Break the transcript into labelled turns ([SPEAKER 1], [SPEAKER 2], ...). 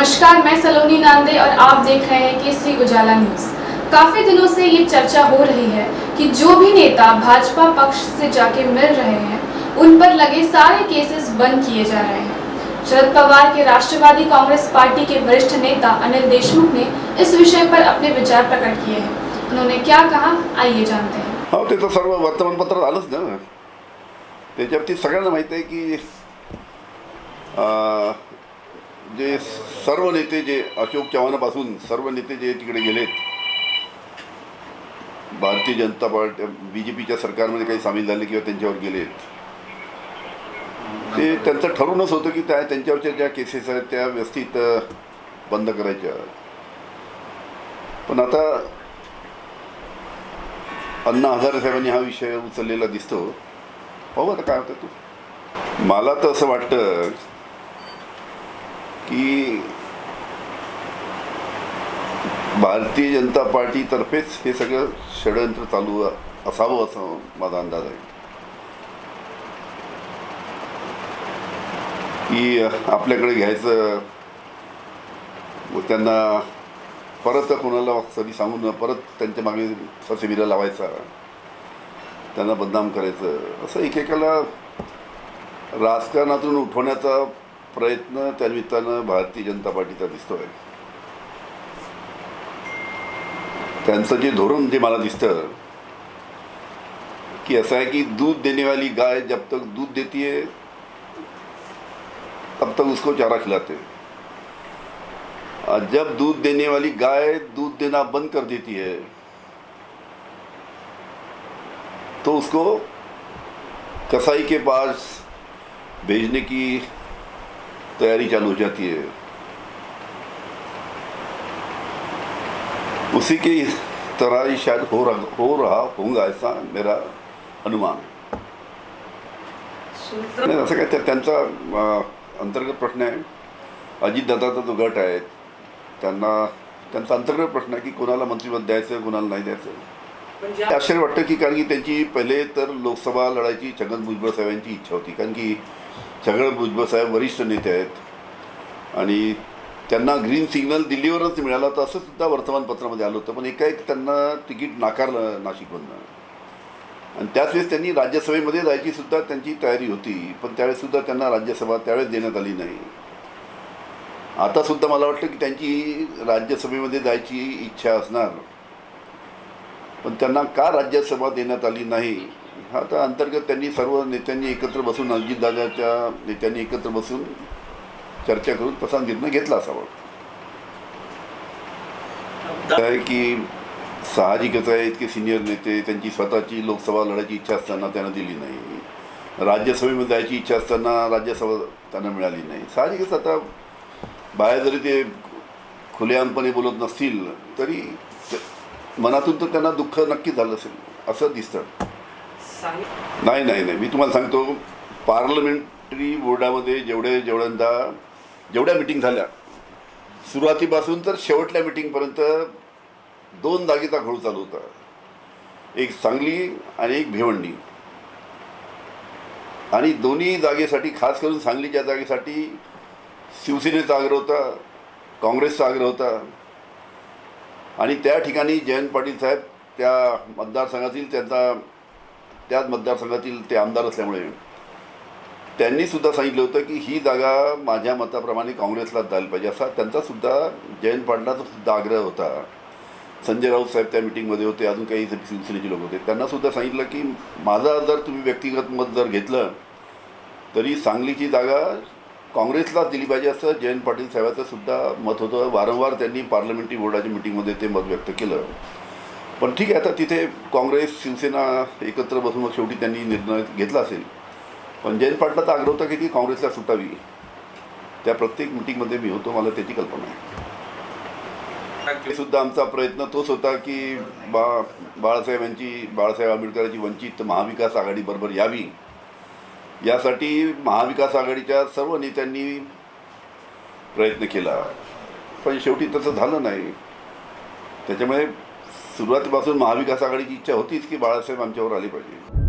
[SPEAKER 1] नमस्कार, मैं सलोनी नांदे और आप देख रहे हैं केसरी उजाला न्यूज। काफी दिनों से ये चर्चा हो रही है कि जो भी नेता भाजपा पक्ष से जाके मिल रहे हैं उन पर लगे सारे केसेस बंद किए जा रहे हैं। शरद पवार के राष्ट्रवादी कांग्रेस पार्टी के वरिष्ठ नेता अनिल देशमुख ने इस विषय पर अपने विचार प्रकट किए हैं। उन्होंने क्या कहा, आइए जानते हैं।
[SPEAKER 2] हो, ते तर सर्व वर्तमानपत्रात आलंच ना। त्याच्यावरती सगळ्यांना माहीत आहे की जे सर्व नेते जे अशोक चव्हाणापासून सर्व नेते जे तिकडे गेलेत, भारतीय जनता पार्टी BJPच्या सरकारमध्ये काही सामील झाले किंवा त्यांच्यावर गेलेत, ते त्यांचं ठरवूनच होतं की त्यांच्यावरच्या ज्या केसेस आहेत त्या व्यवस्थित बंद करायच्या। पण आता अण्णा हजारे साहेबांनी हा विषय उचललेला दिसतो। पाहू आता काय होतं ते। मला तर असं वाटतं की भारतीय जनता पार्टीतर्फेच हे सगळं षडयंत्र चालू असावं असं माझा अंदाज आहे की आपल्याकडे घ्यायचं व त्यांना परत कोणाला सरी सांगून परत त्यांच्या मागे ससेमिरा लावायचा, त्यांना बदनाम करायचं, असं एकेकाला राजकारणातून उठवण्याचा प्रयत्न त्या निमित्तानं भारतीय जनता पार्टीचा दिसतोय। त्यांचं जे धोरण जे मला दिसतं की असं आहे की दूध देने वाली गाय जब तक दूध देती है तब तक उसको चारा खिलाते, और जब दूध देने वाली गाय दूध देना बंद कर देती है तो उसको कसाई के पास भेजने की तैयारी चालू हो जाती है। उसी की तरह ही शायद हो रहा होगा, ऐसा मेरा अनुमान है। नाही, असं काय त्यांचा अंतर्गत प्रश्न आहे। अजितदादाचा जो गट आहे त्यांचा अंतर्गत प्रश्न आहे की कोणाला मंत्रिपद द्यायचं, कोणाला नाही द्यायचं। आश्चर्य वाटतं की कारण की त्यांची पहिले तर लोकसभा लढायची छगन भुजबळ साहेबांची इच्छा होती, कारण की छगन भुजबळ साहेब वरिष्ठ नेते आहेत आणि त्यांना ग्रीन सिग्नल दिल्लीवरच मिळाला होता असं सुद्धा वर्तमानपत्रामध्ये आलं होतं। पण एकाएक त्यांना तिकीट नाकारलं नाशिकमधनं, आणि त्याच वेळेस त्यांनी राज्यसभेमध्ये जायची सुद्धा त्यांची तयारी होती, पण त्यावेळेससुद्धा त्यांना राज्यसभा त्यावेळेस देण्यात आली नाही। आतासुद्धा मला वाटतं की त्यांची राज्यसभेमध्ये जायची इच्छा असणार, पण त्यांना का राज्यसभा देण्यात आली नाही हा तर अंतर्गत त्यांनी सर्व नेत्यांनी एकत्र बसून, अजितदादाच्या नेत्यांनी एकत्र बसून चर्चा करून तसा निर्णय घेतला असावा। आहे की साहजिकच आहे, इतके सिनियर नेते त्यांची स्वतःची लोकसभा लढायची इच्छा असताना त्यांना दिली नाही, राज्यसभेमध्ये जायची इच्छा असताना राज्यसभा त्यांना मिळाली नाही। साहजिकच आता बाहेर जरी ते खुलेआमपणे बोलत नसतील तरी मनातून तर त्यांना दुःख नक्की झालं असेल असं दिसतं। नाही नाही नाही मी तुम्हाला सांगतो, पार्लमेंटरी बोर्डामध्ये जेवढ्या मिटिंग झाल्या सुरुवातीपासून तर शेवटल्या मिटिंगपर्यंत 2 जागेचा घोळ चालू होता, एक सांगली आणि एक भिवंडी, आणि दोन्ही जागेसाठी खास करून सांगलीच्या जागेसाठी शिवसेनेचा आग्रह होता, काँग्रेसचा आग्रह होता, आणि त्या ठिकाणी जयंत पाटील साहेब त्या मतदारसंघातील त्याच मतदारसंघातील ते आमदार असल्यामुळे त्यांनीसुद्धा सांगितलं होतं की ही जागा माझ्या मताप्रमाणे काँग्रेसलाच द्यायला पाहिजे असा त्यांचासुद्धा जयंत पाटलाचा सुद्धा आग्रह होता। संजय राऊत साहेब त्या मिटिंगमध्ये होते, अजून काही शिवसेनेचे लोक होते, त्यांनासुद्धा सांगितलं की माझा जर तुम्ही व्यक्तिगत मत जर घेतलं तरी सांगलीची जागा काँग्रेसलाच दिली पाहिजे असं जयंत पाटील साहेबांचं सुद्धा मत होतं। वारंवार त्यांनी पार्लमेंटरी बोर्डाच्या मिटिंगमध्ये ते मत व्यक्त केलं, पण ठीक आहे, आता तिथे काँग्रेस शिवसेना एकत्र बसून शेवटी त्यांनी निर्णय घेतला असेल, पण जयंत पाटलाचा आग्रह होता की ती काँग्रेसला सुटावी। त्या प्रत्येक मिटिंगमध्ये मी होतो, मला त्याची कल्पना आहे। सुद्धा आमचा प्रयत्न तोच होता की बाळासाहेब आंबेडकरांची वंचित महाविकास आघाडी बरोबर यावी, यासाठी महाविकास आघाडीच्या सर्व नेत्यांनी प्रयत्न केला, पण शेवटी तसं झालं नाही। त्याच्यामुळे सुरुवातीपासून महाविकास आघाडीची इच्छा होतीच की बाळासाहेब आमच्यावर आले पाहिजे।